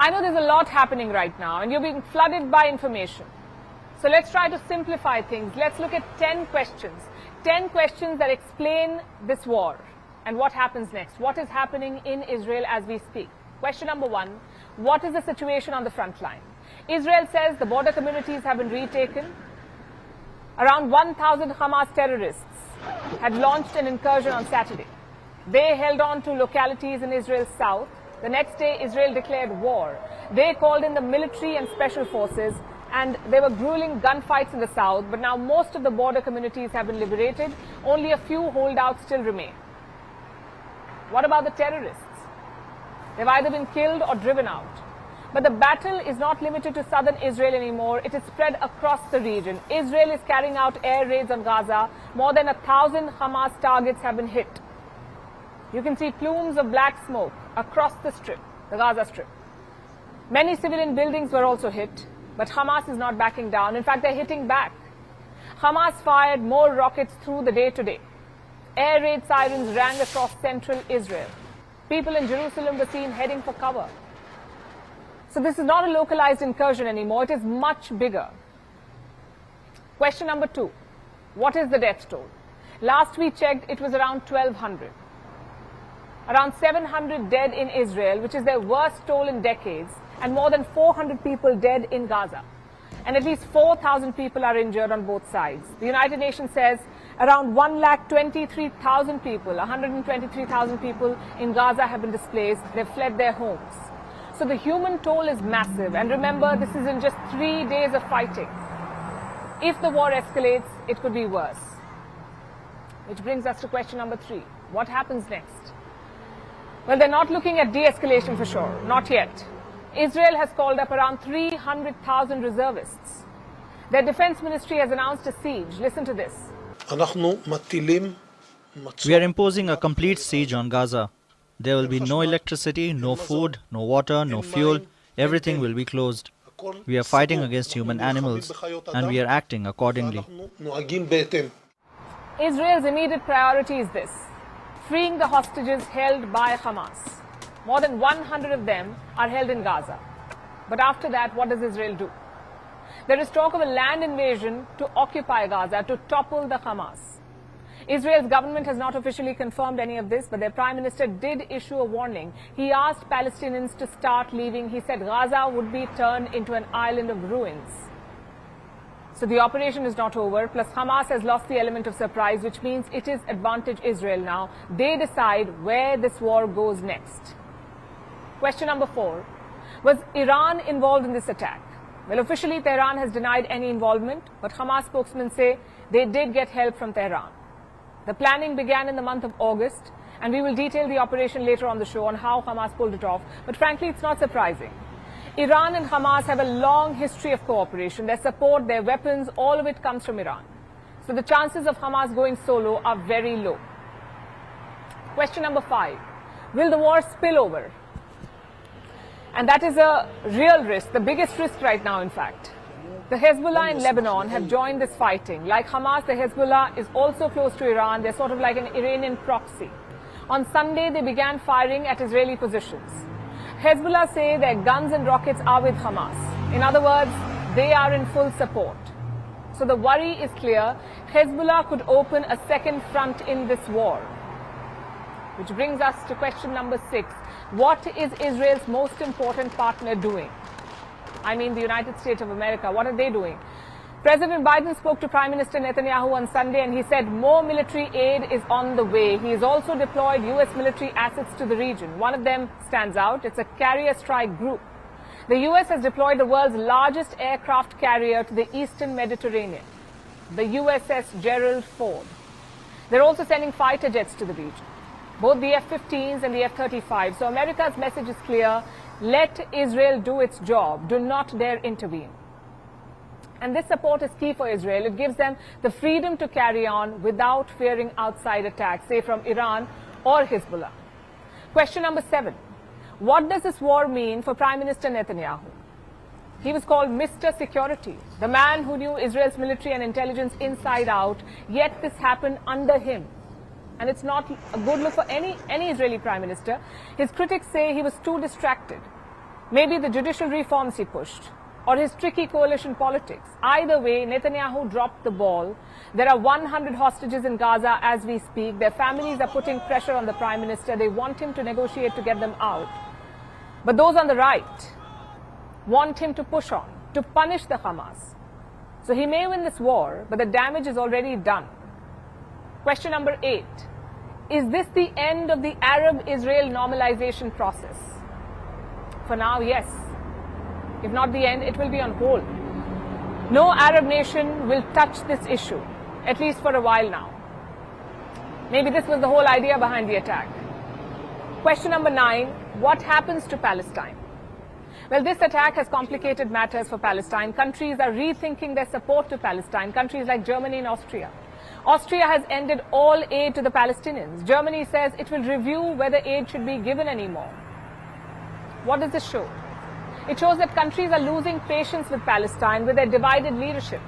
I know there's a lot happening right now and you're being flooded by information. So let's try to simplify things. Let's look at 10 questions. 10 questions that explain this war and what happens next. What is happening in Israel as we speak? Question number 1, what is the situation on the front line? Israel says the border communities have been retaken. Around 1,000 Hamas terrorists had launched an incursion on Saturday. They held on to localities in Israel's south. The next day, Israel declared war. They called in the military and special forces, and there were grueling gunfights in the south, but now most of the border communities have been liberated. Only a few holdouts still remain. What about the terrorists? They've either been killed or driven out. But the battle is not limited to southern Israel anymore. It is spread across the region. Israel is carrying out air raids on Gaza. More than 1,000 Hamas targets have been hit. You can see plumes of black smoke across the strip, the Gaza Strip. Many civilian buildings were also hit, but Hamas is not backing down. In fact, they're hitting back. Hamas fired more rockets through the day today. Air raid sirens rang across central Israel. People in Jerusalem were seen heading for cover. So this is not a localized incursion anymore. It is much bigger. Question number 2. What is the death toll? Last we checked, it was around 1,200. Around 700 dead in Israel, which is their worst toll in decades, and more than 400 people dead in Gaza. And at least 4,000 people are injured on both sides. The United Nations says around 123,000 people, 123,000 people in Gaza have been displaced. They've fled their homes. So the human toll is massive. And remember, this is in just 3 days of fighting. If the war escalates, it could be worse. Which brings us to question number 3. What happens next? Well, they're not looking at de-escalation for sure. Not yet. Israel has called up around 300,000 reservists. Their defense ministry has announced a siege. Listen to this. We are imposing a complete siege on Gaza. There will be no electricity, no food, no water, no fuel. Everything will be closed. We are fighting against human animals, and we are acting accordingly. Israel's immediate priority is this: freeing the hostages held by Hamas. More than 100 of them are held in Gaza. But after that, what does Israel do? There is talk of a land invasion to occupy Gaza, to topple the Hamas. Israel's government has not officially confirmed any of this, but their prime minister did issue a warning. He asked Palestinians to start leaving. He said Gaza would be turned into an island of ruins. So the operation is not over. Plus, Hamas has lost the element of surprise, which means it is advantage Israel now. They decide where this war goes next. Question number 4. Was Iran involved in this attack? Well, officially, Tehran has denied any involvement, but Hamas spokesmen say they did get help from Tehran. The planning began in the month of August, and we will detail the operation later on the show on how Hamas pulled it off. But frankly, it's not surprising. Iran and Hamas have a long history of cooperation. Their support, their weapons, all of it comes from Iran. So the chances of Hamas going solo are very low. Question number 5. Will the war spill over? And that is a real risk, the biggest risk right now, in fact. The Hezbollah in Lebanon have joined this fighting. Like Hamas, the Hezbollah is also close to Iran. They're sort of like an Iranian proxy. On Sunday, they began firing at Israeli positions. Hezbollah say their guns and rockets are with Hamas. In other words, they are in full support. So the worry is clear. Hezbollah could open a second front in this war. Which brings us to question number 6. What is Israel's most important partner doing? I mean the United States of America. What are they doing? President Biden spoke to Prime Minister Netanyahu on Sunday and he said more military aid is on the way. He has also deployed U.S. military assets to the region. One of them stands out. It's a carrier strike group. The U.S. has deployed the world's largest aircraft carrier to the eastern Mediterranean, the USS Gerald Ford. They're also sending fighter jets to the region, both the F-15s and the F-35. So America's message is clear. Let Israel do its job. Do not dare intervene. And this support is key for Israel. It gives them the freedom to carry on without fearing outside attacks, say from Iran or Hezbollah. Question number 7. What does this war mean for Prime Minister Netanyahu? He was called Mr. Security, the man who knew Israel's military and intelligence inside out, yet this happened under him. And it's not a good look for any Israeli prime minister. His critics say he was too distracted. maybe the judicial reforms he pushed, or his tricky coalition politics. Either way, Netanyahu dropped the ball. There are 100 hostages in Gaza as we speak. Their families are putting pressure on the Prime Minister. They want him to negotiate to get them out. But those on the right want him to push on, to punish the Hamas. So he may win this war, but the damage is already done. Question number 8. Is this the end of the Arab-Israel normalization process? For now, yes. If not the end, it will be on hold. No Arab nation will touch this issue, at least for a while now. Maybe this was the whole idea behind the attack. Question number 9. What happens to Palestine? Well, this attack has complicated matters for Palestine. Countries are rethinking their support to Palestine, countries like Germany and Austria. Austria has ended all aid to the Palestinians. Germany says it will review whether aid should be given anymore. What does this show? It shows that countries are losing patience with Palestine, with their divided leadership,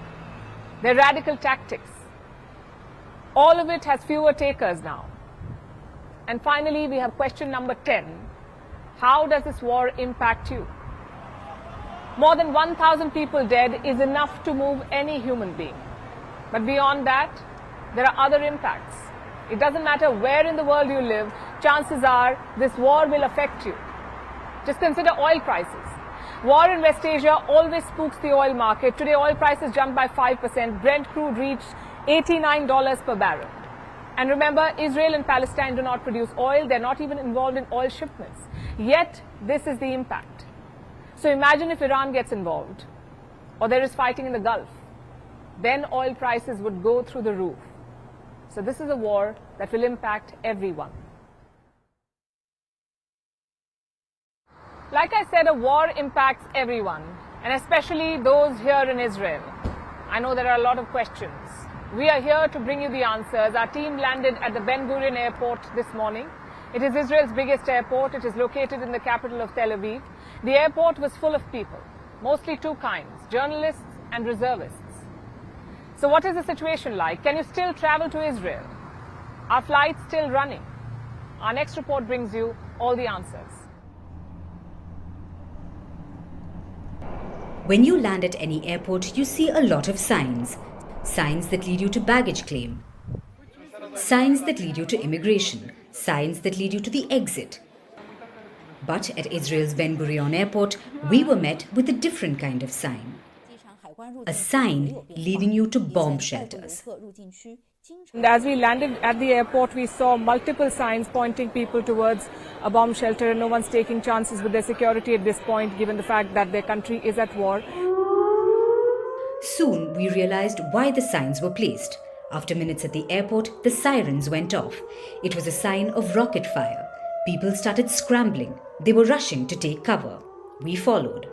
their radical tactics. All of it has fewer takers now. And finally, we have question number 10. How does this war impact you? More than 1,000 people dead is enough to move any human being. But beyond that, there are other impacts. It doesn't matter where in the world you live, chances are this war will affect you. Just consider oil prices. War in West Asia always spooks the oil market. Today, oil prices jumped by 5%. Brent crude reached $89 per barrel. And remember, Israel and Palestine do not produce oil. They're not even involved in oil shipments. Yet, this is the impact. So imagine if Iran gets involved, or there is fighting in the Gulf. Then oil prices would go through the roof. So this is a war that will impact everyone. Like I said, a war impacts everyone, and especially those here in Israel. I know there are a lot of questions. We are here to bring you the answers. Our team landed at the Ben Gurion airport this morning. It is Israel's biggest airport. It is located in the capital of Tel Aviv. The airport was full of people, mostly two kinds, journalists and reservists. So what is the situation like? Can you still travel to Israel? Are flights still running? Our next report brings you all the answers. When you land at any airport, you see a lot of signs. Signs that lead you to baggage claim. Signs that lead you to immigration. Signs that lead you to the exit. But at Israel's Ben Gurion airport, we were met with a different kind of sign. A sign leading you to bomb shelters. And as we landed at the airport, we saw multiple signs pointing people towards a bomb shelter. No one's taking chances with their security at this point, given the fact that their country is at war. Soon, we realized why the signs were placed. After minutes at the airport, the sirens went off. It was a sign of rocket fire. People started scrambling. They were rushing to take cover. We followed.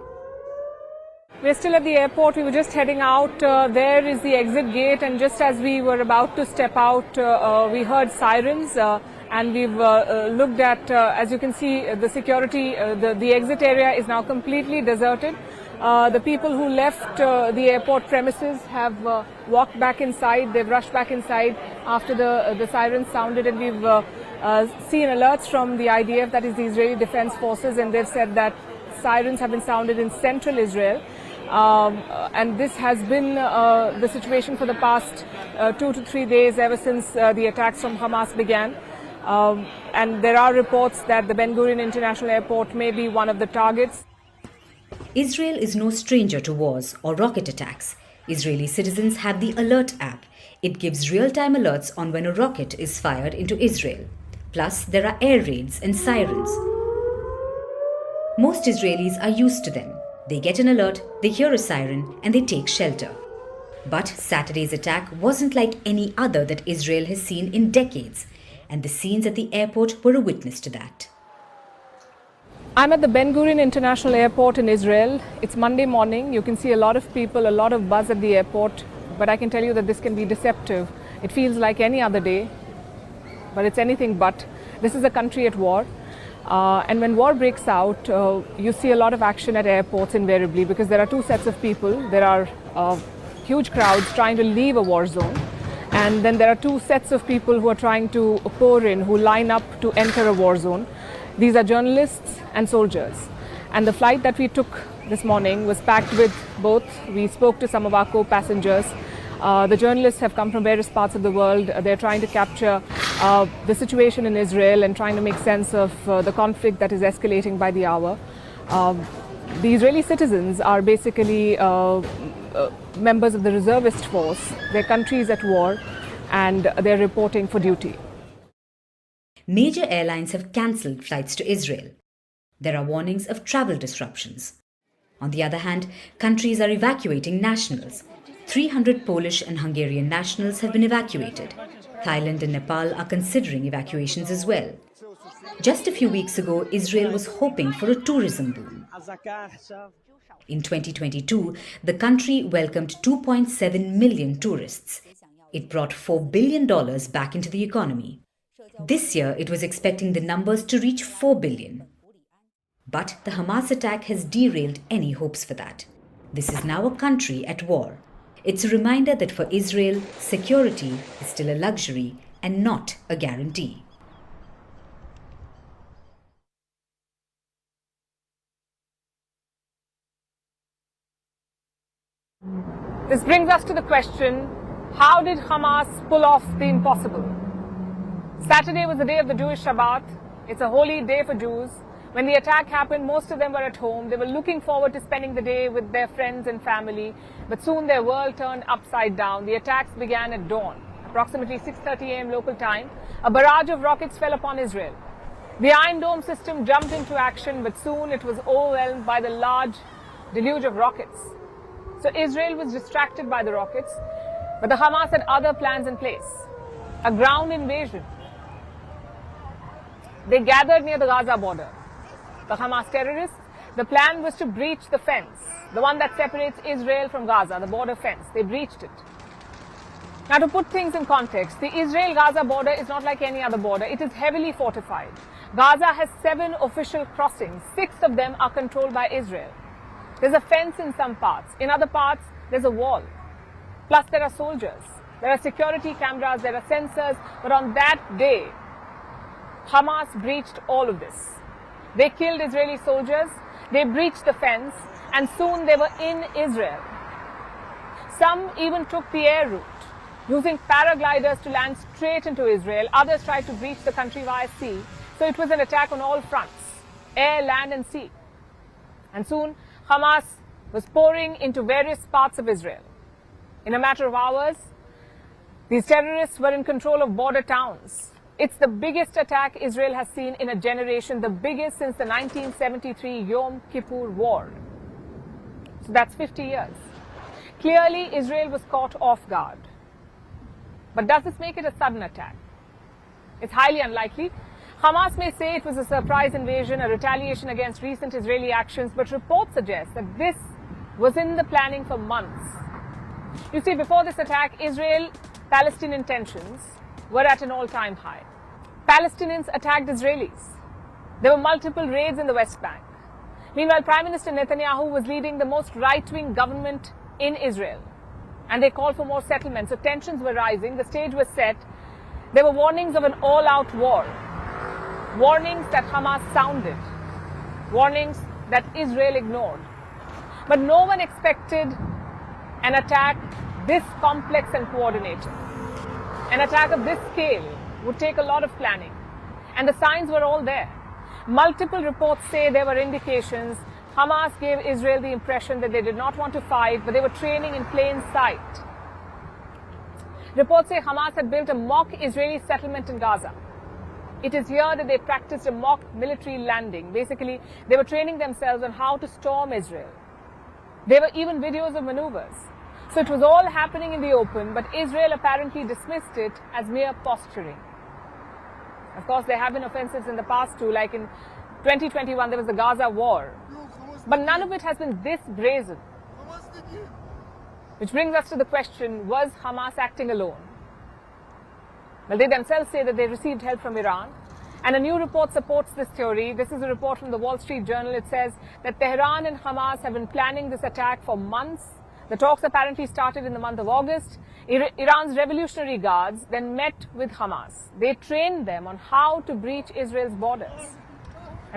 We're still at the airport. We were just heading out. There is the exit gate, and just as we were about to step out, we heard sirens, and we've looked at, as you can see, the security, the exit area is now completely deserted. The people who left the airport premises have walked back inside. They've rushed back inside after the sirens sounded, and we've seen alerts from the IDF, that is the Israeli Defense Forces, and they've said that sirens have been sounded in central Israel. And this has been the situation for the past 2 to 3 days, ever since the attacks from Hamas began. And there are reports that the Ben Gurion International Airport may be one of the targets. Israel is no stranger to wars or rocket attacks. Israeli citizens have the Alert app. It gives real-time alerts on when a rocket is fired into Israel. Plus, there are air raids and sirens. Most Israelis are used to them. They get an alert, they hear a siren, and they take shelter. But Saturday's attack wasn't like any other that Israel has seen in decades, and the scenes at the airport were a witness to that. I'm at the Ben Gurion International Airport in Israel. It's Monday morning. You can see a lot of people, a lot of buzz at the airport, but I can tell you that this can be deceptive. It feels like any other day, but it's anything but. This is a country at war. And when war breaks out, you see a lot of action at airports invariably, because there are two sets of people. There are huge crowds trying to leave a war zone, and then there are two sets of people who are trying to pour in, who line up to enter a war zone. These are journalists and soldiers. And the flight that we took this morning was packed with both. We spoke to some of our co-passengers. The journalists have come from various parts of the world. They're trying to capture the situation in Israel and trying to make sense of the conflict that is escalating by the hour. The Israeli citizens are basically members of the reservist force. Their country is at war and they're reporting for duty. Major airlines have cancelled flights to Israel. There are warnings of travel disruptions. On the other hand, countries are evacuating nationals. 300 Polish and Hungarian nationals have been evacuated. Thailand and Nepal are considering evacuations as well. Just a few weeks ago, Israel was hoping for a tourism boom. In 2022, the country welcomed 2.7 million tourists. It brought $4 billion back into the economy. This year, it was expecting the numbers to reach 4 billion. But the Hamas attack has derailed any hopes for that. This is now a country at war. It's a reminder that for Israel, security is still a luxury and not a guarantee. This brings us to the question, how did Hamas pull off the impossible? Saturday was the day of the Jewish Shabbat. It's a holy day for Jews. When the attack happened, most of them were at home. They were looking forward to spending the day with their friends and family. But soon their world turned upside down. The attacks began at dawn. Approximately 6:30 a.m. local time, a barrage of rockets fell upon Israel. The Iron Dome system jumped into action, but soon it was overwhelmed by the large deluge of rockets. So Israel was distracted by the rockets, but the Hamas had other plans in place. A ground invasion. They gathered near the Gaza border. The Hamas terrorists, the plan was to breach the fence, the one that separates Israel from Gaza, the border fence. They breached it. Now, to put things in context, the Israel-Gaza border is not like any other border. It is heavily fortified. Gaza has 7 official crossings. 6 of them are controlled by Israel. There's a fence in some parts. In other parts, there's a wall. Plus, there are soldiers. There are security cameras. There are sensors. But on that day, Hamas breached all of this. They killed Israeli soldiers, they breached the fence, and soon they were in Israel. Some even took the air route, using paragliders to land straight into Israel. Others tried to breach the country via sea. So it was an attack on all fronts, air, land and sea. And soon, Hamas was pouring into various parts of Israel. In a matter of hours, these terrorists were in control of border towns. It's the biggest attack Israel has seen in a generation, the biggest since the 1973 Yom Kippur War. So that's 50 years. Clearly, Israel was caught off guard. But does this make it a sudden attack? It's highly unlikely. Hamas may say it was a surprise invasion, a retaliation against recent Israeli actions, but reports suggest that this was in the planning for months. You see, before this attack, Israel-Palestinian tensions were at an all-time high. Palestinians attacked Israelis. There were multiple raids in the West Bank. Meanwhile, Prime Minister Netanyahu was leading the most right-wing government in Israel. And they called for more settlements. So tensions were rising. The stage was set. There were warnings of an all-out war. Warnings that Hamas sounded. Warnings that Israel ignored. But no one expected an attack this complex and coordinated. An attack of this scale would take a lot of planning. And the signs were all there. Multiple reports say there were indications. Hamas gave Israel the impression that they did not want to fight, but they were training in plain sight. Reports say Hamas had built a mock Israeli settlement in Gaza. It is here that they practiced a mock military landing. Basically, they were training themselves on how to storm Israel. There were even videos of maneuvers. So it was all happening in the open, but Israel apparently dismissed it as mere posturing. Of course, there have been offensives in the past too, like in 2021 there was the Gaza war. But none of it has been this brazen. Which brings us to the question, was Hamas acting alone? Well, they themselves say that they received help from Iran. And a new report supports this theory. This is a report from the Wall Street Journal. It says that Tehran and Hamas have been planning this attack for months. The talks apparently started in the month of August. Iran's Revolutionary Guards then met with Hamas. They trained them on how to breach Israel's borders.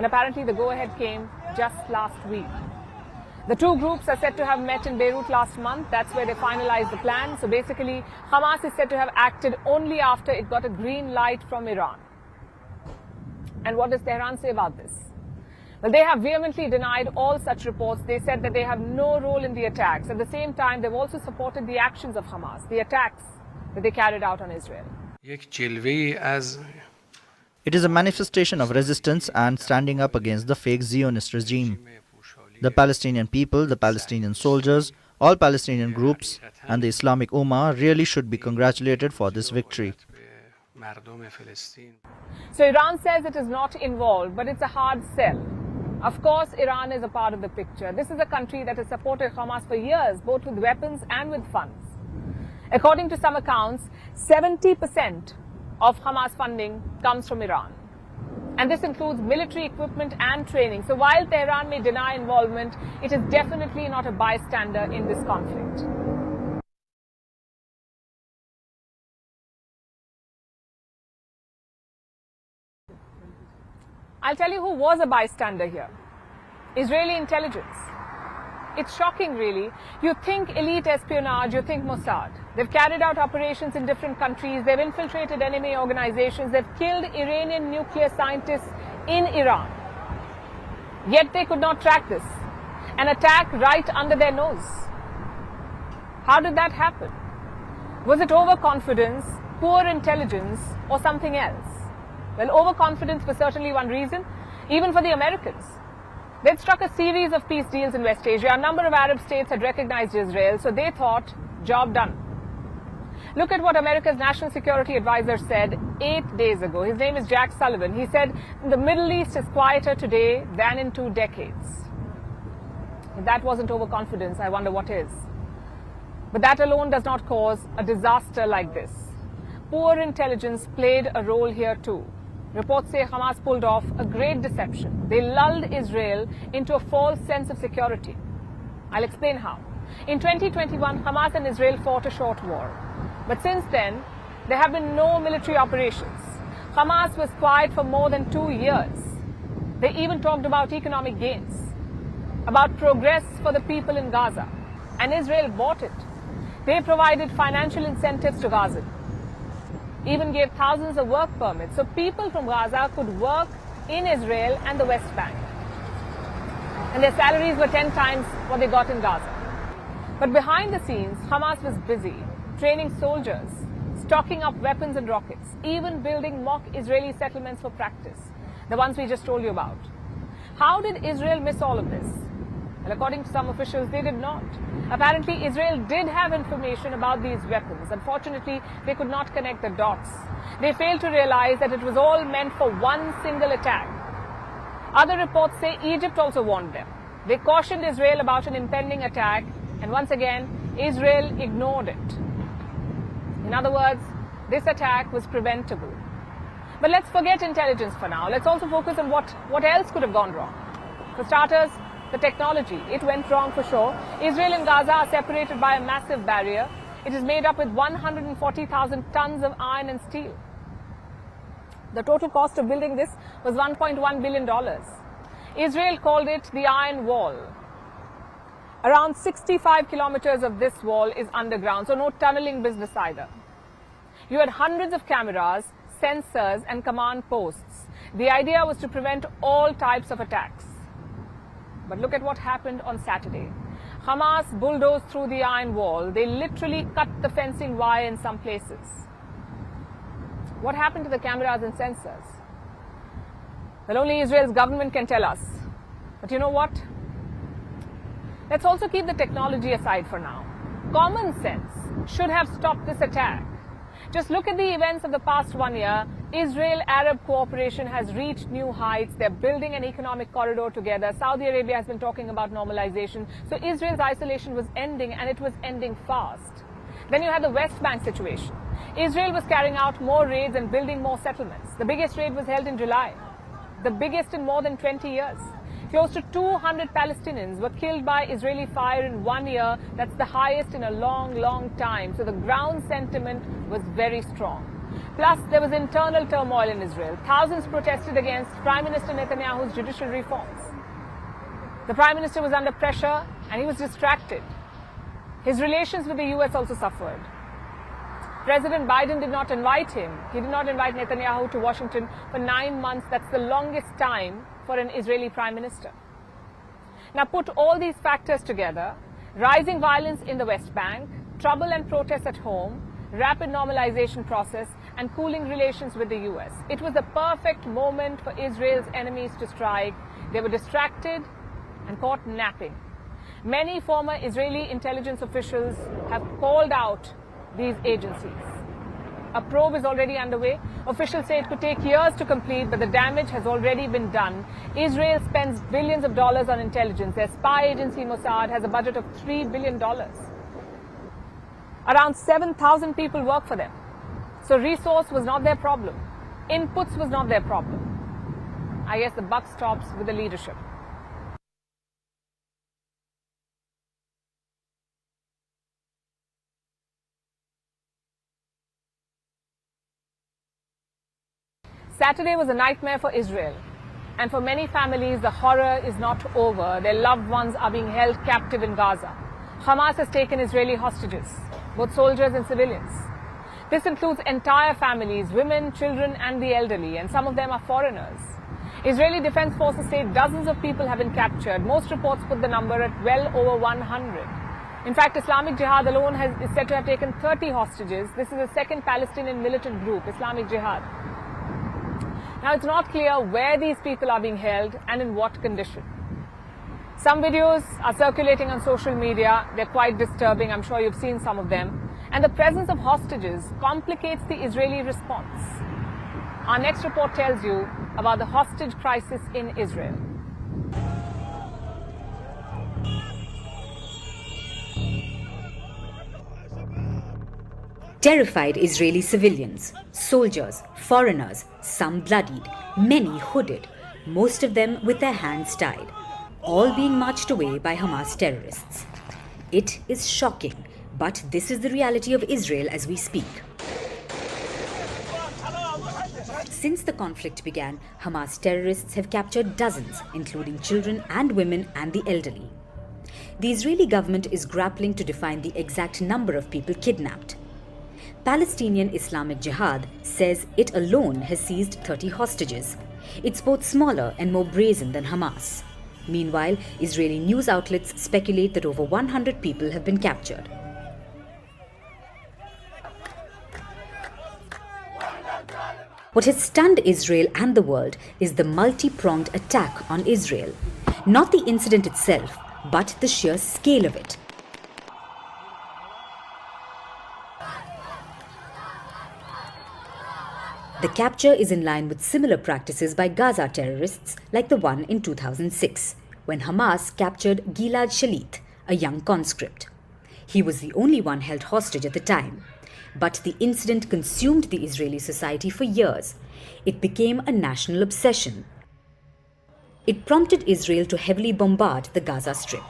And apparently the go-ahead came just last week. The two groups are said to have met in Beirut last month. That's where they finalized the plan. So basically, Hamas is said to have acted only after it got a green light from Iran. And what does Tehran say about this? Well, they have vehemently denied all such reports. They said that they have no role in the attacks. At the same time, they've also supported the actions of Hamas, the attacks that they carried out on Israel. It is a manifestation of resistance and standing up against the fake Zionist regime. The Palestinian people, the Palestinian soldiers, all Palestinian groups and the Islamic Ummah really should be congratulated for this victory. So Iran says it is not involved, but it's a hard sell. Of course, Iran is a part of the picture. This is a country that has supported Hamas for years, both with weapons and with funds. According to some accounts, 70% of Hamas funding comes from Iran. And this includes military equipment and training. So while Tehran may deny involvement, it is definitely not a bystander in this conflict. I'll tell you who was a bystander here. Israeli intelligence. It's shocking, really. You think elite espionage, you think Mossad. They've carried out operations in different countries. They've infiltrated enemy organizations. They've killed Iranian nuclear scientists in Iran. Yet they could not track this. An attack right under their nose. How did that happen? Was it overconfidence, poor intelligence, or something else? Well, overconfidence was certainly one reason, even for the Americans. They'd struck a series of peace deals in West Asia. A number of Arab states had recognized Israel, so they thought, job done. Look at what America's National Security Advisor said 8 days ago. His name is Jack Sullivan. He said, the Middle East is quieter today than in 2 decades. If that wasn't overconfidence, I wonder what is. But that alone does not cause a disaster like this. Poor intelligence played a role here too. Reports say Hamas pulled off a great deception. They lulled Israel into a false sense of security. I'll explain how. In 2021, Hamas and Israel fought a short war. But since then, there have been no military operations. Hamas was quiet for more than 2 years. They even talked about economic gains, about progress for the people in Gaza. And Israel bought it. They provided financial incentives to Gaza. Even gave thousands of work permits so people from Gaza could work in Israel and the West Bank. And their salaries were 10 times what they got in Gaza. But behind the scenes, Hamas was busy training soldiers, stocking up weapons and rockets, even building mock Israeli settlements for practice, the ones we just told you about. How did Israel miss all of this? Well, according to some officials, they did not. Apparently, Israel did have information about these weapons. Unfortunately, they could not connect the dots. They failed to realize that it was all meant for one single attack. Other reports say Egypt also warned them. They cautioned Israel about an impending attack, and once again, Israel ignored it. In other words, this attack was preventable. But let's forget intelligence for now. Let's also focus on what else could have gone wrong. For starters, the technology. It went wrong for sure. Israel and Gaza are separated by a massive barrier. It is made up with 140,000 tons of iron and steel. The total cost of building this was $1.1 billion. Israel called it the Iron Wall. Around 65 kilometers of this wall is underground, so no tunneling business either. You had hundreds of cameras, sensors, and command posts. The idea was to prevent all types of attacks. But look at what happened on Saturday. Hamas bulldozed through the iron wall. They literally cut the fencing wire in some places. What happened to the cameras and sensors? Well, only Israel's government can tell us. But you know what? Let's also keep the technology aside for now. Common sense should have stopped this attack. Just look at the events of the past 1 year. Israel-Arab cooperation has reached new heights. They're building an economic corridor together. Saudi Arabia has been talking about normalization. So Israel's isolation was ending, and it was ending fast. Then you had the West Bank situation. Israel was carrying out more raids and building more settlements. The biggest raid was held in July, the biggest in more than 20 years. Close to 200 Palestinians were killed by Israeli fire in 1 year. That's the highest in a long, long time. So the ground sentiment was very strong. Plus, there was internal turmoil in Israel. Thousands protested against Prime Minister Netanyahu's judicial reforms. The Prime Minister was under pressure and he was distracted. His relations with the US also suffered. President Biden did not invite him. He did not invite Netanyahu to Washington for 9 months. That's the longest time for an Israeli Prime Minister. Now put all these factors together: rising violence in the West Bank, trouble and protests at home, rapid normalization process, and cooling relations with the US. It was the perfect moment for Israel's enemies to strike. They were distracted and caught napping. Many former Israeli intelligence officials have called out these agencies. A probe is already underway. Officials say it could take years to complete, but the damage has already been done. Israel spends billions of dollars on intelligence. Their spy agency Mossad has a budget of $3 billion. Around 7,000 people work for them. So resource was not their problem. Inputs was not their problem. I guess the buck stops with the leadership. Saturday was a nightmare for Israel. And for many families, the horror is not over. Their loved ones are being held captive in Gaza. Hamas has taken Israeli hostages, both soldiers and civilians. This includes entire families, women, children, and the elderly, and some of them are foreigners. Israeli Defense Forces say dozens of people have been captured. Most reports put the number at well over 100. In fact, Islamic Jihad alone is said to have taken 30 hostages. This is the second Palestinian militant group, Islamic Jihad. Now, it's not clear where these people are being held and in what condition. Some videos are circulating on social media. They're quite disturbing. I'm sure you've seen some of them. And the presence of hostages complicates the Israeli response. Our next report tells you about the hostage crisis in Israel. Terrified Israeli civilians, soldiers, foreigners, some bloodied, many hooded, most of them with their hands tied, all being marched away by Hamas terrorists. It is shocking, but this is the reality of Israel as we speak. Since the conflict began, Hamas terrorists have captured dozens, including children and women and the elderly. The Israeli government is grappling to define the exact number of people kidnapped. Palestinian Islamic Jihad says it alone has seized 30 hostages. It's both smaller and more brazen than Hamas. Meanwhile, Israeli news outlets speculate that over 100 people have been captured. What has stunned Israel and the world is the multi-pronged attack on Israel. Not the incident itself, but the sheer scale of it. The capture is in line with similar practices by Gaza terrorists like the one in 2006, when Hamas captured Gilad Shalit, a young conscript. He was the only one held hostage at the time. But the incident consumed the Israeli society for years. It became a national obsession. It prompted Israel to heavily bombard the Gaza Strip.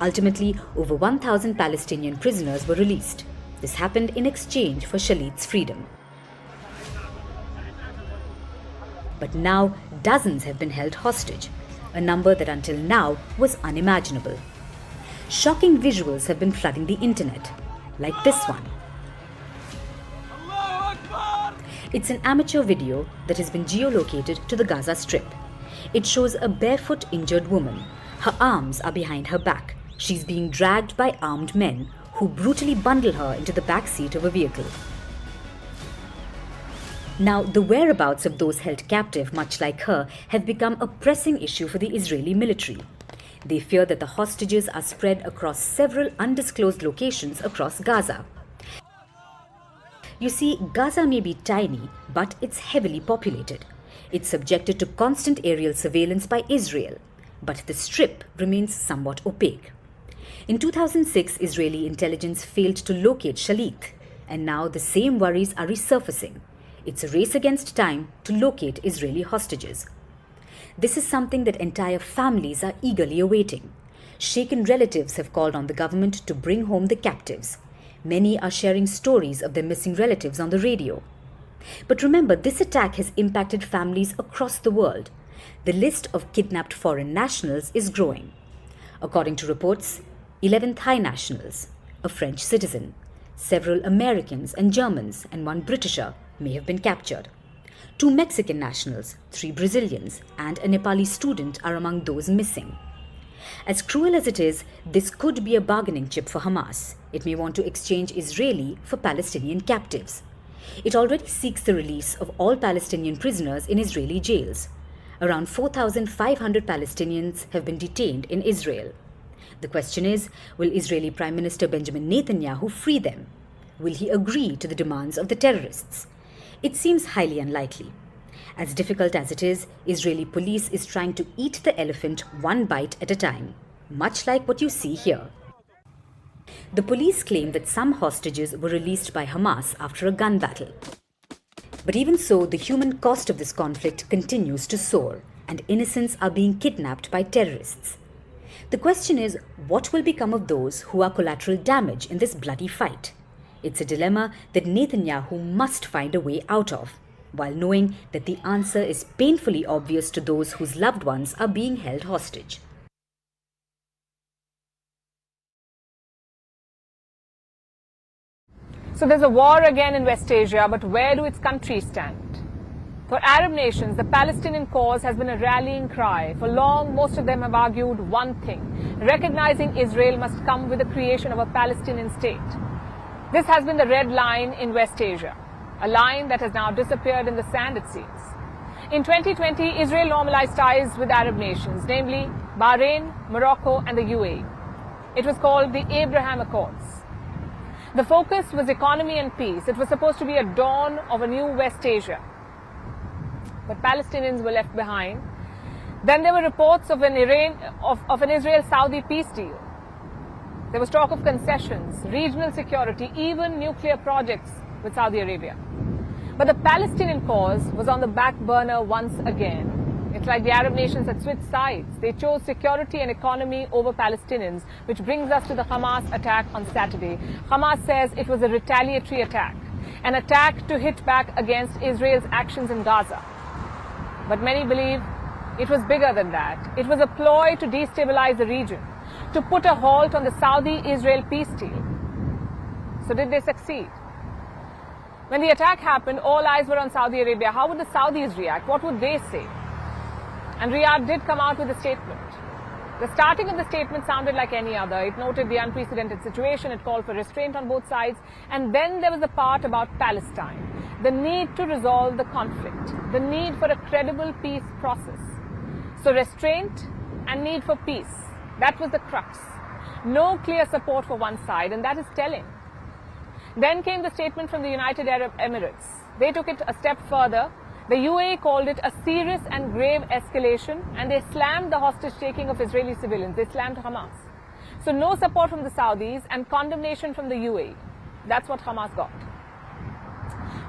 Ultimately, over 1,000 Palestinian prisoners were released. This happened in exchange for Shalit's freedom. But now, dozens have been held hostage, a number that until now was unimaginable. Shocking visuals have been flooding the internet, like this one. It's an amateur video that has been geolocated to the Gaza Strip. It shows a barefoot injured woman. Her arms are behind her back. She's being dragged by armed men who brutally bundle her into the back seat of a vehicle. Now, the whereabouts of those held captive, much like her, have become a pressing issue for the Israeli military. They fear that the hostages are spread across several undisclosed locations across Gaza. You see, Gaza may be tiny, but it's heavily populated. It's subjected to constant aerial surveillance by Israel, but the Strip remains somewhat opaque. In 2006, Israeli intelligence failed to locate Shalit, and now the same worries are resurfacing. It's a race against time to locate Israeli hostages. This is something that entire families are eagerly awaiting. Shaken relatives have called on the government to bring home the captives. Many are sharing stories of their missing relatives on the radio. But remember, this attack has impacted families across the world. The list of kidnapped foreign nationals is growing. According to reports, 11 Thai nationals, a French citizen, several Americans and Germans, and one Britisher may have been captured. 2 Mexican nationals, 3 Brazilians, and a Nepali student are among those missing. As cruel as it is, this could be a bargaining chip for Hamas. It may want to exchange Israeli for Palestinian captives. It already seeks the release of all Palestinian prisoners in Israeli jails. Around 4,500 Palestinians have been detained in Israel. The question is, will Israeli Prime Minister Benjamin Netanyahu free them? Will he agree to the demands of the terrorists? It seems highly unlikely. As difficult as it is, Israeli police is trying to eat the elephant one bite at a time, much like what you see here. The police claim that some hostages were released by Hamas after a gun battle. But even so, the human cost of this conflict continues to soar, and innocents are being kidnapped by terrorists. The question is, what will become of those who are collateral damage in this bloody fight? It's a dilemma that Netanyahu must find a way out of, while knowing that the answer is painfully obvious to those whose loved ones are being held hostage. So there's a war again in West Asia, but where do its countries stand? For Arab nations, the Palestinian cause has been a rallying cry. For long, most of them have argued one thing: recognizing Israel must come with the creation of a Palestinian state. This has been the red line in West Asia, a line that has now disappeared in the sand, it seems. In 2020, Israel normalized ties with Arab nations, namely Bahrain, Morocco, and the UAE. It was called the Abraham Accords. The focus was economy and peace. It was supposed to be a dawn of a new West Asia. But Palestinians were left behind. Then there were reports of an Israel-Saudi peace deal. There was talk of concessions, regional security, even nuclear projects with Saudi Arabia. But the Palestinian cause was on the back burner once again. It's like the Arab nations had switched sides. They chose security and economy over Palestinians, which brings us to the Hamas attack on Saturday. Hamas says it was a retaliatory attack, an attack to hit back against Israel's actions in Gaza. But many believe it was bigger than that. It was a ploy to destabilize the region, to put a halt on the Saudi-Israel peace deal. So did they succeed? When the attack happened, all eyes were on Saudi Arabia. How would the Saudis react? What would they say? And Riyadh did come out with a statement. The starting of the statement sounded like any other. It noted the unprecedented situation. It called for restraint on both sides. And then there was the part about Palestine, the need to resolve the conflict, the need for a credible peace process. So restraint and need for peace, that was the crux. No clear support for one side, and that is telling. Then came the statement from the United Arab Emirates. They took it a step further. The UAE called it a serious and grave escalation, and they slammed the hostage-taking of Israeli civilians. They slammed Hamas. So no support from the Saudis and condemnation from the UAE. That's what Hamas got.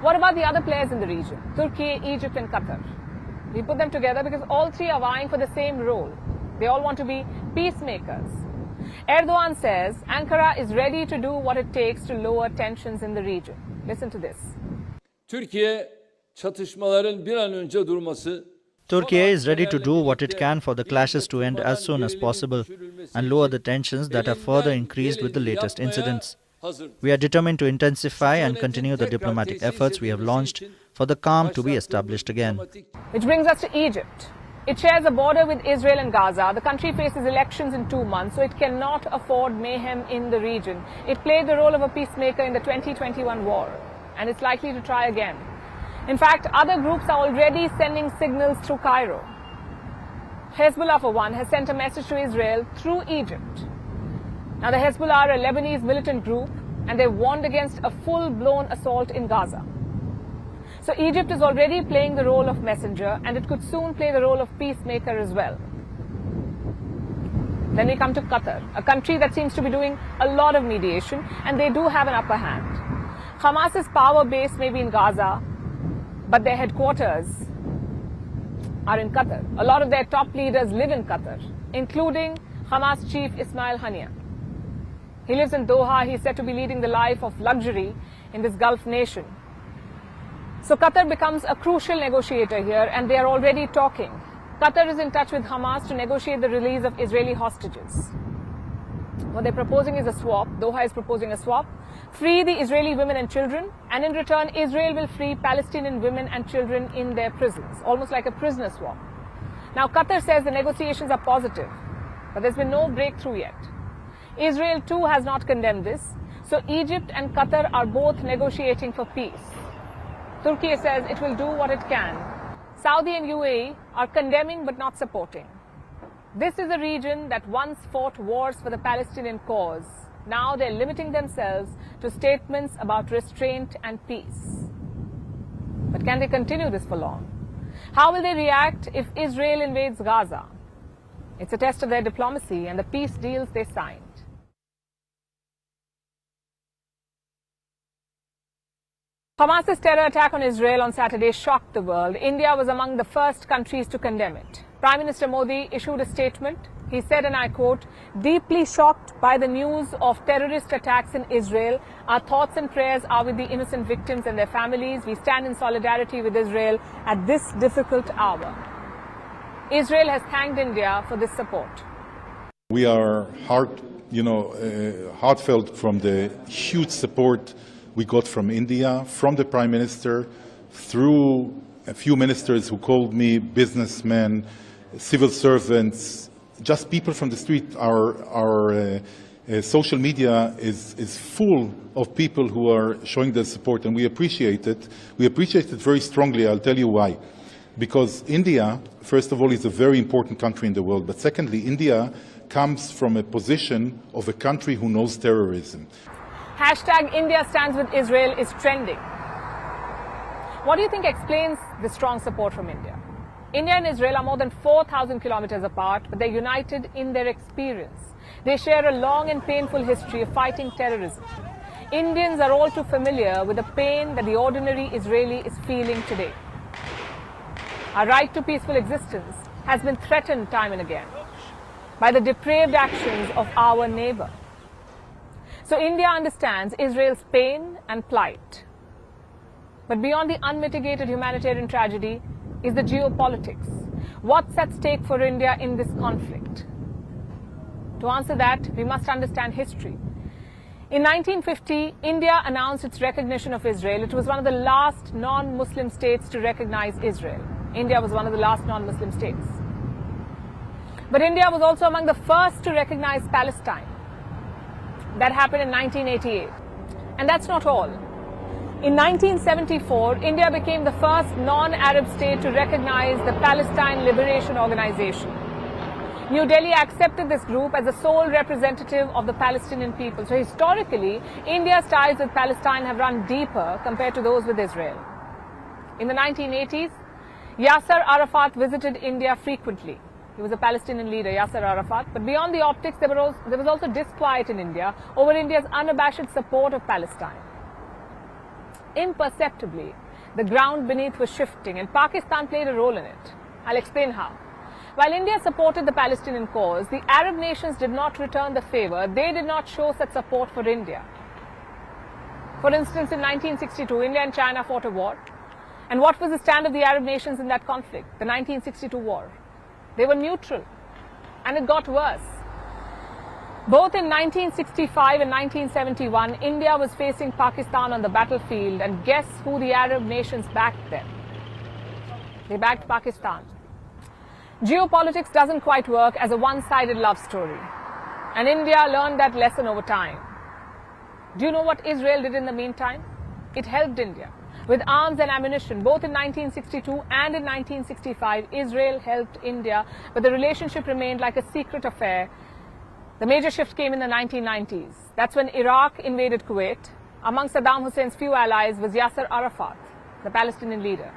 What about the other players in the region? Turkey, Egypt, and Qatar. We put them together because all three are vying for the same role. They all want to be peacemakers. Erdogan says Ankara is ready to do what it takes to lower tensions in the region. Listen to this. Turkey is ready to do what it can for the clashes to end as soon as possible and lower the tensions that have further increased with the latest incidents. We are determined to intensify and continue the diplomatic efforts we have launched for the calm to be established again. Which brings us to Egypt. It shares a border with Israel and Gaza. The country faces elections in 2 months, so it cannot afford mayhem in the region. It played the role of a peacemaker in the 2021 war, and it's likely to try again. In fact, other groups are already sending signals through Cairo. Hezbollah, for one, has sent a message to Israel through Egypt. Now, the Hezbollah are a Lebanese militant group, and they've warned against a full-blown assault in Gaza. So Egypt is already playing the role of messenger, and it could soon play the role of peacemaker as well. Then we come to Qatar, a country that seems to be doing a lot of mediation, and they do have an upper hand. Hamas's power base may be in Gaza, but their headquarters are in Qatar. A lot of their top leaders live in Qatar, including Hamas chief Ismail Haniyeh. He lives in Doha. He's said to be leading the life of luxury in this Gulf nation. So Qatar becomes a crucial negotiator here, and they are already talking. Qatar is in touch with Hamas to negotiate the release of Israeli hostages. What they're proposing is a swap. Doha is proposing a swap. Free the Israeli women and children, and in return, Israel will free Palestinian women and children in their prisons, almost like a prisoner swap. Now, Qatar says the negotiations are positive, but there's been no breakthrough yet. Israel too has not condemned this, so Egypt and Qatar are both negotiating for peace. Turkey says it will do what it can. Saudi and UAE are condemning but not supporting. This is a region that once fought wars for the Palestinian cause. Now they're limiting themselves to statements about restraint and peace. But can they continue this for long? How will they react if Israel invades Gaza? It's a test of their diplomacy and the peace deals they signed. Hamas's terror attack on Israel on Saturday shocked the world. India was among the first countries to condemn it. Prime Minister Modi issued a statement. He said, and I quote, "Deeply shocked by the news of terrorist attacks in Israel, our thoughts and prayers are with the innocent victims and their families. We stand in solidarity with Israel at this difficult hour." Israel has thanked India for this support. We are heartfelt from the huge support we got from India, from the Prime Minister, through a few ministers who called me, businessmen, civil servants, just people from the street. Our social media is full of people who are showing their support, and we appreciate it. We appreciate it very strongly. I'll tell you why. Because India, first of all, is a very important country in the world. But secondly, India comes from a position of a country who knows terrorism. Hashtag India stands with Israel is trending. What do you think explains the strong support from India? India and Israel are more than 4,000 kilometers apart, but they're united in their experience. They share a long and painful history of fighting terrorism. Indians are all too familiar with the pain that the ordinary Israeli is feeling today. Our right to peaceful existence has been threatened time and again by the depraved actions of our neighbor. So India understands Israel's pain and plight. But beyond the unmitigated humanitarian tragedy is the geopolitics. What's at stake for India in this conflict? To answer that, we must understand history. In 1950, India announced its recognition of Israel. It was one of the last non-Muslim states to recognize Israel. India was one of the last non-Muslim states. But India was also among the first to recognize Palestine. That happened in 1988. And that's not all. In 1974, India became the first non-Arab state to recognize the Palestine Liberation Organization. New Delhi accepted this group as the sole representative of the Palestinian people. So historically, India's ties with Palestine have run deeper compared to those with Israel. In the 1980s, Yasser Arafat visited India frequently. He was a Palestinian leader, Yasser Arafat. But beyond the optics, there was also disquiet in India over India's unabashed support of Palestine. Imperceptibly, the ground beneath was shifting, and Pakistan played a role in it. I'll explain how. While India supported the Palestinian cause, the Arab nations did not return the favor. They did not show such support for India. For instance, in 1962, India and China fought a war. And what was the stand of the Arab nations in that conflict, the 1962 war? They were neutral, and it got worse. Both in 1965 and 1971, India was facing Pakistan on the battlefield, and guess who the Arab nations backed then? They backed Pakistan. Geopolitics doesn't quite work as a one-sided love story, and India learned that lesson over time. Do you know what Israel did in the meantime? It helped India. With arms and ammunition, both in 1962 and in 1965, Israel helped India, but the relationship remained like a secret affair. The major shift came in the 1990s. That's when Iraq invaded Kuwait. Among Saddam Hussein's few allies was Yasser Arafat, the Palestinian leader.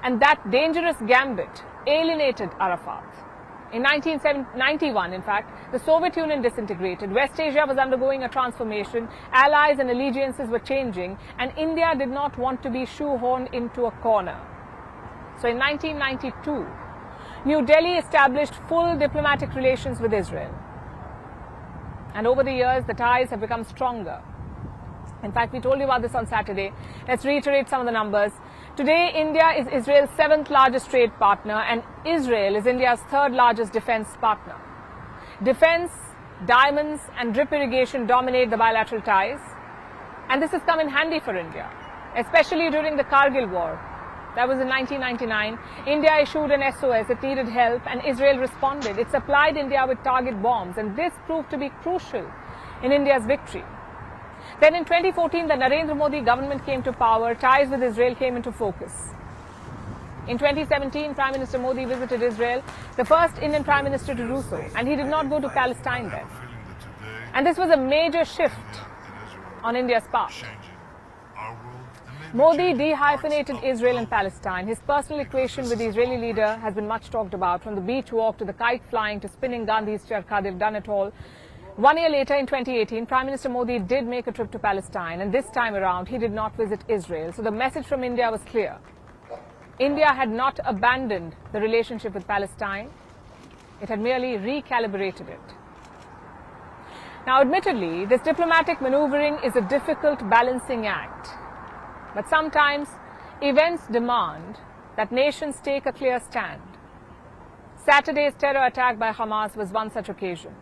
And that dangerous gambit alienated Arafat. In 1991, in fact, the Soviet Union disintegrated. West Asia was undergoing a transformation. Allies and allegiances were changing, and India did not want to be shoehorned into a corner. So in 1992, New Delhi established full diplomatic relations with Israel. And over the years, the ties have become stronger. In fact, we told you about this on Saturday. Let's reiterate some of the numbers. Today, India is Israel's 7th largest trade partner, and Israel is India's 3rd largest defense partner. Defense, diamonds, and drip irrigation dominate the bilateral ties. And this has come in handy for India, especially during the Kargil war. That was in 1999. India issued an SOS. It needed help, and Israel responded. It supplied India with target bombs, and this proved to be crucial in India's victory. Then in 2014, the Narendra Modi government came to power. Ties with Israel came into focus. In 2017, Prime Minister Modi visited Israel, the first Indian Prime Minister to do so, and he did not go to Palestine then. And this was a major shift on India's part. Modi dehyphenated Israel and Palestine. His personal equation with the Israeli leader has been much talked about, from the beach walk to the kite flying to spinning Gandhi's charkha. They've done it all. 1 year later, in 2018, Prime Minister Modi did make a trip to Palestine, and this time around, he did not visit Israel. So the message from India was clear. India had not abandoned the relationship with Palestine. It had merely recalibrated it. Now, admittedly, this diplomatic maneuvering is a difficult balancing act. But sometimes, events demand that nations take a clear stand. Saturday's terror attack by Hamas was one such occasion.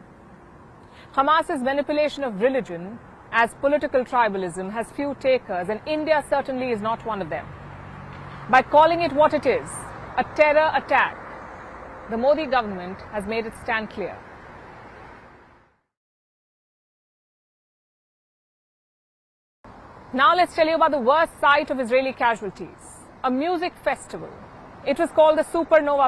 Hamas's manipulation of religion as political tribalism has few takers, and India certainly is not one of them. By calling it what it is, a terror attack, the Modi government has made its stand clear. Now let's tell you about the worst sight of Israeli casualties, a music festival. It was called the Supernova